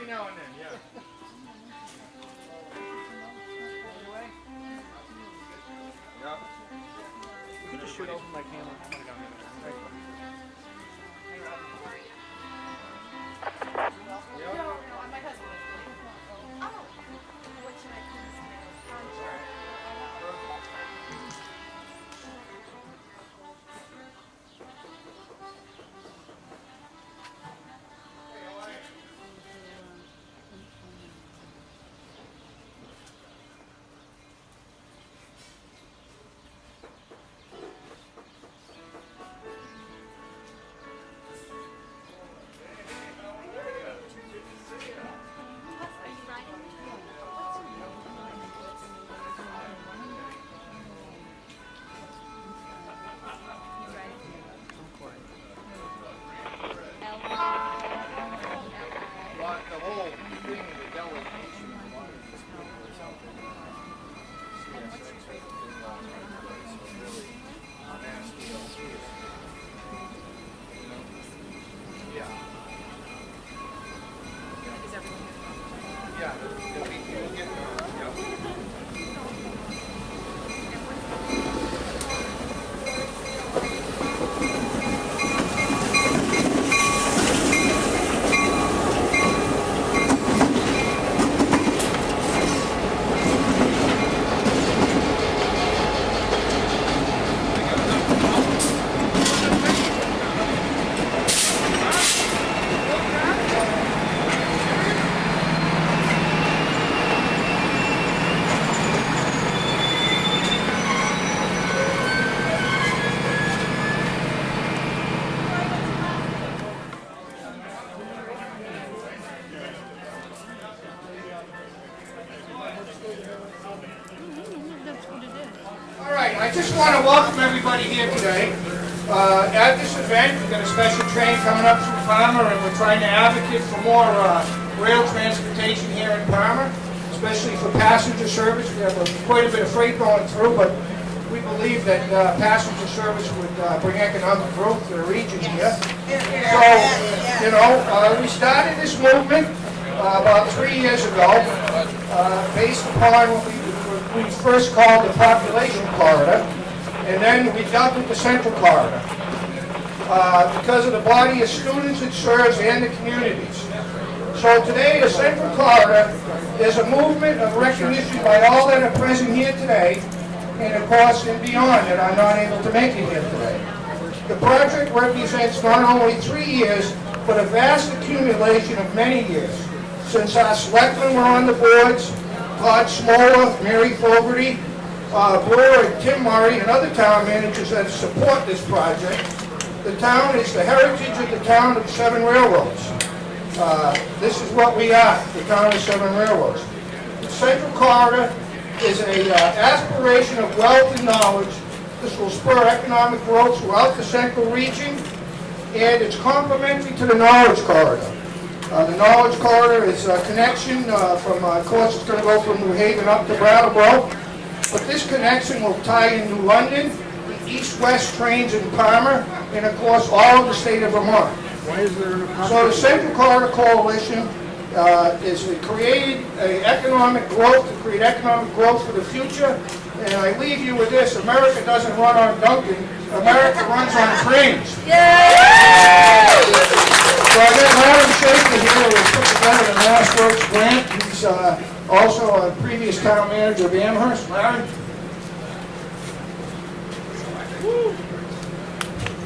now and then, yeah. Yep. You could just shoot open my camera. The whole thing, the delegation, a lot of these people or something, CSX has been all over the place, so really, mass scale here. Yeah. Is everyone here? Yeah, we'll get All right, I just want to welcome everybody here today. At this event, we've got a special train coming up from Parma, and we're trying to advocate for more rail transportation here in Parma, especially for passenger service. We have quite a bit of freight going through, but we believe that passenger service would bring economic growth to the region here. So, you know, we started this movement about 3 years ago, based upon what we first called the population corridor, and then we dubbed it the central corridor, because of the body of students it serves and the communities. So today, the central corridor is a movement of recognition by all that are present here today, and of course and beyond that are not able to make it here today. The project represents not only 3 years, but a vast accumulation of many years, since our selectmen were on the boards, Todd Smoller, Mary Fogarty, Brewer, and Tim Murray, and other town managers that support this project. The town is the heritage of the town of 7 railroads. This is what we are, the town of 7 railroads. The Central Corridor is an aspiration of wealth and knowledge. This will spur economic growth throughout the central region, and it's complementary to the Knowledge Corridor. The Knowledge Corridor is a connection from, of course, it's going to go from New Haven up to Brattleboro, but this connection will tie in New London, the east-west trains in Parma, and of course all of the state of Vermont. Why is there an So the Central Corridor Coalition is to create economic growth, to create economic growth for the future. And I leave you with this: America doesn't run on Duncan, America runs on trains. Yay! So I got Larry Schaefer here who put together the Mass Works grant. He's also a previous town manager of Amherst. Larry?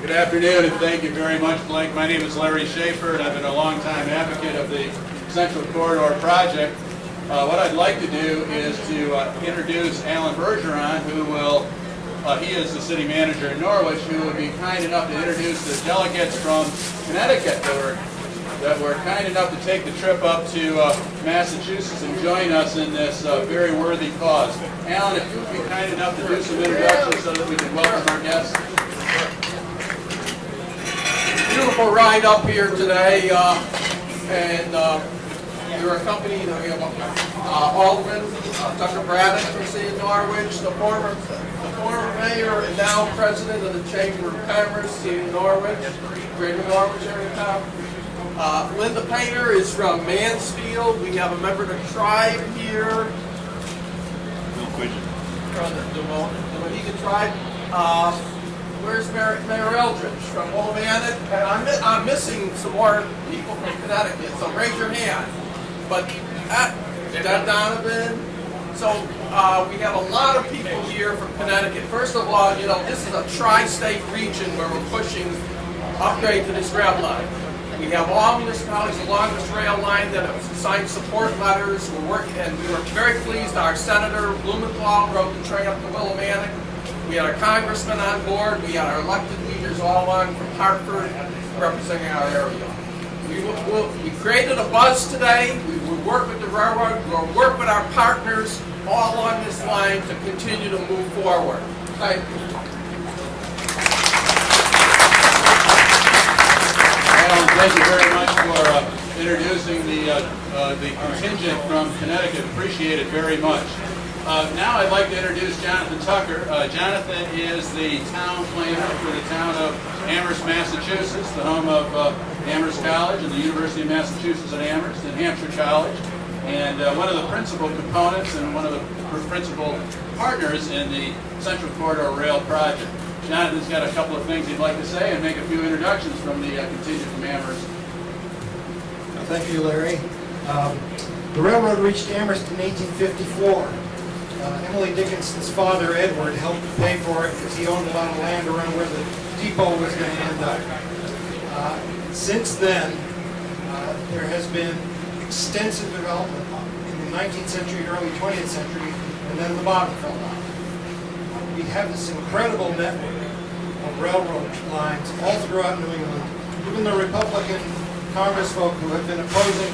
Good afternoon, and thank you very much, Blake. My name is Larry Schaefer, and I've been a long-time advocate of the Central Corridor project. What I'd like to do is to introduce Alan Bergeron, who will, he is the city manager in Norwich, who will be kind enough to introduce the delegates from Connecticut that were kind enough to take the trip up to Massachusetts and join us in this very worthy cause. Alan, if you would be kind enough to do some introductions so that we can welcome our guests. Beautiful ride up here today, and you're accompanied by Alderman Dr. Braddock from the city of Norwich, the former mayor and now president of the Chamber of Commerce in Norwich, Greater Norwich area town. Linda Painter is from Mansfield. We have a member of the tribe here. From the Mohegan tribe. Where's Mayor Eldridge from Willimantic? And I'm missing some more people from Connecticut, so raise your hand. But that Donovan. So we have a lot of people here from Connecticut. First of all, you know, this is a tri-state region where we're pushing upgrade to this rail line. We have all municipalities along this rail line that have signed support letters. We're working, and we were very pleased. Our Senator Blumenthal rode the train up to Willimantic. We had our congressman on board. We had our elected leaders all along from Hartford representing our area. We created a buzz today. We will work with the railroad. We'll work with our partners all on this line to continue to move forward. Thank you. Alan, thank you very much for introducing the contingent from Connecticut. Appreciate it very much. Now I'd like to introduce Jonathan Tucker. Jonathan is the town planner for the town of Amherst, Massachusetts, the home of Amherst College and the University of Massachusetts at Amherst and Hampshire College, and one of the principal components and one of the principal partners in the Central Corridor Rail project. Jonathan's got a couple of things he'd like to say and make a few introductions from the contingent from Amherst. Thank you, Larry. The railroad reached Amherst in 1854. Emily Dickinson's father, Edward, helped pay for it because he owned a lot of land around where the depot was going to end up. Since then, there has been extensive development in the 19th century, early 20th century, and then the bottom fell out. We have this incredible network of railroad lines all throughout New England. Even the Republican congressfolk who have been opposing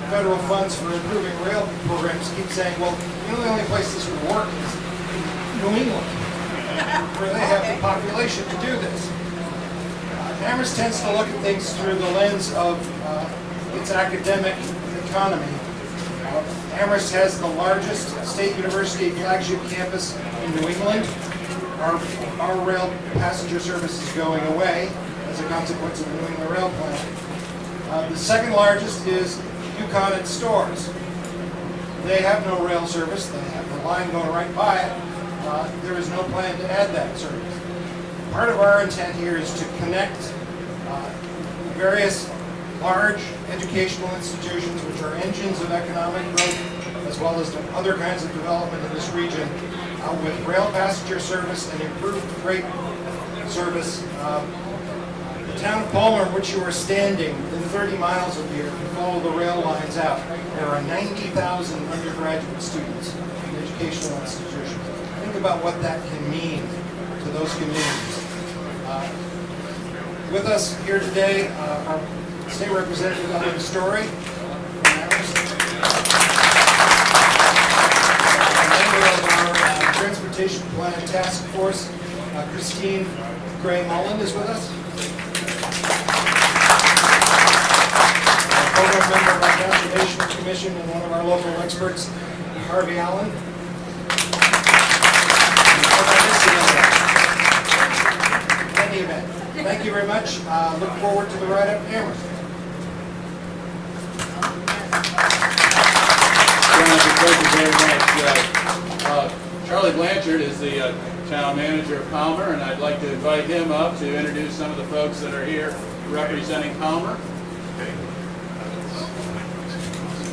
federal funds for improving rail programs keep saying, well, the only place this would work is New England, where they have the population to do this. Amherst tends to look at things through the lens of its academic economy. Amherst has the largest state university flagship campus in New England. Our rail passenger service is going away as a consequence of the New England Rail Plan. The second largest is Yukon and Stores. They have no rail service. They have the line going right by it. There is no plan to add that service. Part of our intent here is to connect various large educational institutions, which are engines of economic growth, as well as other kinds of development in this region, with rail passenger service and improved freight service. The town of Palmer, in which you are standing, within 30 miles of here, to follow the rail lines out, there are 90,000 undergraduate students in educational institutions. Think about what that can mean to those communities. With us here today, our State Representative Ellen Story, member of our Transportation Plan Task Force, Christine Gray Mullen is with us. A program member of our Conservation Commission and one of our local experts, Harvey Allen. In any event, thank you very much. Look forward to the ride up Amherst. Thank you very much. Charlie Blanchard is the town manager of Palmer, and I'd like to invite him up to introduce some of the folks that are here representing Palmer.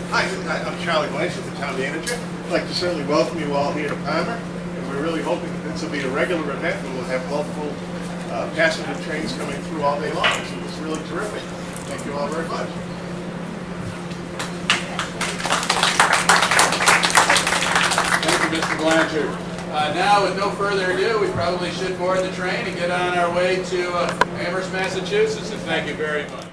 Hi, I'm Charlie Blanchard, the town manager. I'd like to certainly welcome you all here to Palmer, and we're really hoping that this will be a regular event and we'll have multiple passenger trains coming through all day long. So it's really terrific. Thank you all very much. Thank you, Mr. Blanchard. Now, with no further ado, we probably should board the train and get on our way to Amherst, Massachusetts, and thank you very much.